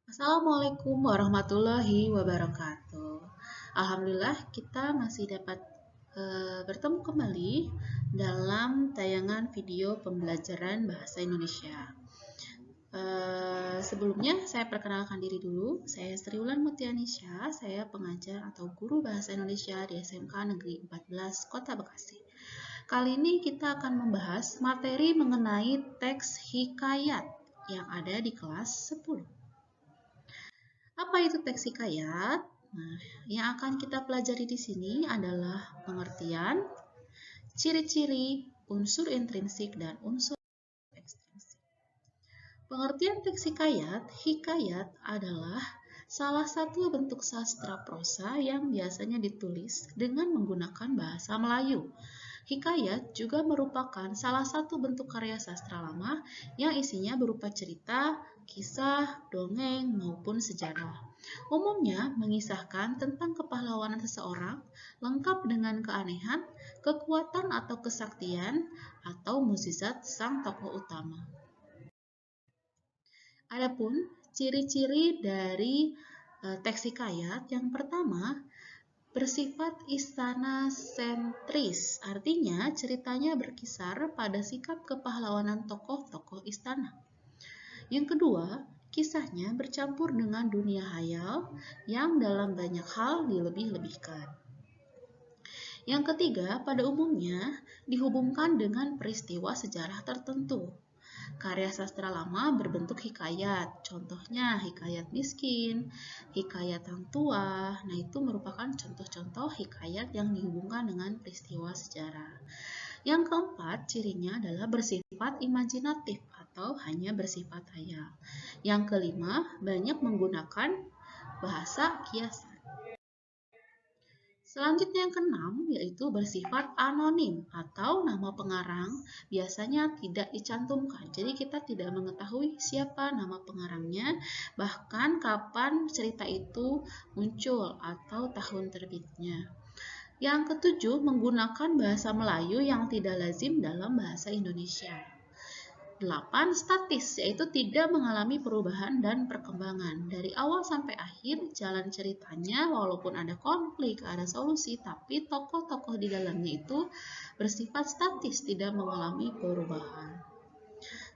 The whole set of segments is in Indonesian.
Assalamualaikum warahmatullahi wabarakatuh. Alhamdulillah kita masih dapat bertemu kembali dalam tayangan video pembelajaran bahasa Indonesia. Sebelumnya saya perkenalkan diri dulu. Saya Sri Wulan Mutianisha, saya pengajar atau guru bahasa Indonesia di SMK Negeri 14 Kota Bekasi. Kali ini kita akan membahas materi mengenai teks hikayat yang ada di kelas 10. Apa itu teks hikayat? Nah, yang akan kita pelajari di sini adalah pengertian, ciri-ciri, unsur intrinsik, dan unsur ekstrinsik. Pengertian teks hikayat adalah salah satu bentuk sastra prosa yang biasanya ditulis dengan menggunakan bahasa Melayu. Hikayat juga merupakan salah satu bentuk karya sastra lama yang isinya berupa cerita, kisah, dongeng, maupun sejarah. Umumnya mengisahkan tentang kepahlawanan seseorang, lengkap dengan keanehan, kekuatan atau kesaktian, atau mukjizat sang tokoh utama. Adapun ciri-ciri dari teks hikayat yang pertama, bersifat istana sentris, artinya ceritanya berkisar pada sikap kepahlawanan tokoh-tokoh istana. Yang kedua, kisahnya bercampur dengan dunia hayal yang dalam banyak hal dilebih-lebihkan. Yang ketiga, pada umumnya dihubungkan dengan peristiwa sejarah tertentu. Karya sastra lama berbentuk hikayat, contohnya hikayat miskin, hikayat Hang Tuah. Nah, itu merupakan contoh-contoh hikayat yang dihubungkan dengan peristiwa sejarah. Yang keempat, cirinya adalah bersifat imajinatif atau hanya bersifat hayal. Yang kelima, banyak menggunakan bahasa kiasan. Selanjutnya yang keenam, yaitu bersifat anonim atau nama pengarang biasanya tidak dicantumkan. Jadi kita tidak mengetahui siapa nama pengarangnya, bahkan kapan cerita itu muncul atau tahun terbitnya. Yang ketujuh, menggunakan bahasa Melayu yang tidak lazim dalam bahasa Indonesia. 8. Statis, yaitu tidak mengalami perubahan dan perkembangan. Dari awal sampai akhir, jalan ceritanya walaupun ada konflik, ada solusi, tapi tokoh-tokoh di dalamnya itu bersifat statis, tidak mengalami perubahan.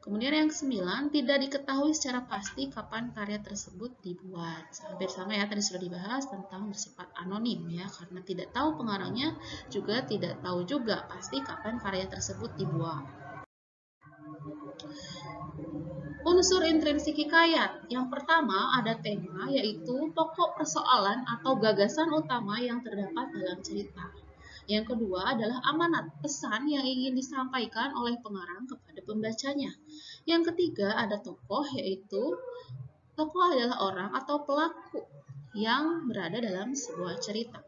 Kemudian yang ke-9, tidak diketahui secara pasti kapan karya tersebut dibuat. Hampir sama ya, tadi sudah dibahas tentang bersifat anonim ya, karena tidak tahu pengarangnya, juga tidak tahu juga pasti kapan karya tersebut dibuat. Unsur intrinsik hikayat. Yang pertama ada tema, yaitu pokok persoalan atau gagasan utama yang terdapat dalam cerita. Yang kedua adalah amanat, pesan yang ingin disampaikan oleh pengarang kepada pembacanya. Yang ketiga ada tokoh, yaitu tokoh adalah orang atau pelaku yang berada dalam sebuah cerita.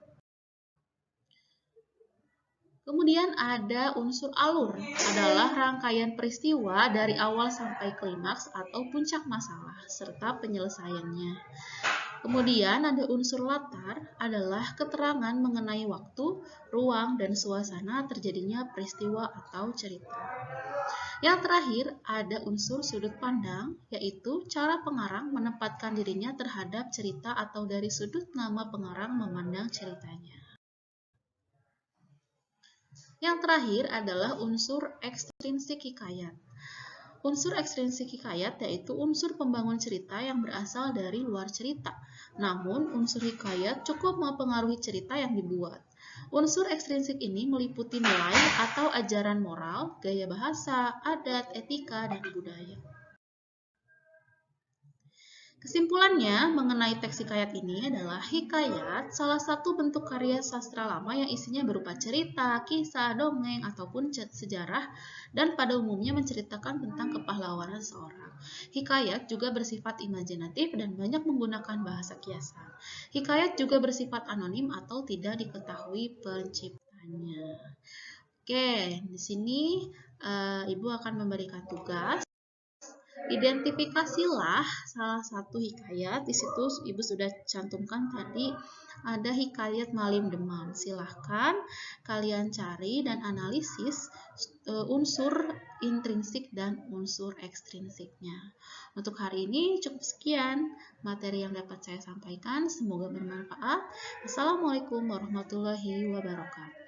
Kemudian ada unsur alur, adalah rangkaian peristiwa dari awal sampai klimaks atau puncak masalah, serta penyelesaiannya. Kemudian ada unsur latar, adalah keterangan mengenai waktu, ruang, dan suasana terjadinya peristiwa atau cerita. Yang terakhir ada unsur sudut pandang, yaitu cara pengarang menempatkan dirinya terhadap cerita atau dari sudut nama pengarang memandang ceritanya. Yang terakhir adalah unsur ekstrinsik hikayat. Unsur ekstrinsik hikayat yaitu unsur pembangun cerita yang berasal dari luar cerita. Namun, unsur hikayat cukup mempengaruhi cerita yang dibuat. Unsur ekstrinsik ini meliputi nilai atau ajaran moral, gaya bahasa, adat, etika, dan budaya. Kesimpulannya mengenai teks hikayat ini adalah hikayat salah satu bentuk karya sastra lama yang isinya berupa cerita, kisah, dongeng, ataupun sejarah dan pada umumnya menceritakan tentang kepahlawanan seorang. Hikayat juga bersifat imajinatif dan banyak menggunakan bahasa kiasan. Hikayat juga bersifat anonim atau tidak diketahui penciptanya. Oke, di sini Ibu akan memberikan tugas Identifikasilah salah satu hikayat. Di situ Ibu sudah cantumkan tadi ada hikayat Malim Demam. Silahkan kalian cari dan analisis unsur intrinsik dan unsur ekstrinsiknya. Untuk hari ini cukup sekian materi yang dapat saya sampaikan. Semoga bermanfaat. Assalamualaikum warahmatullahi wabarakatuh.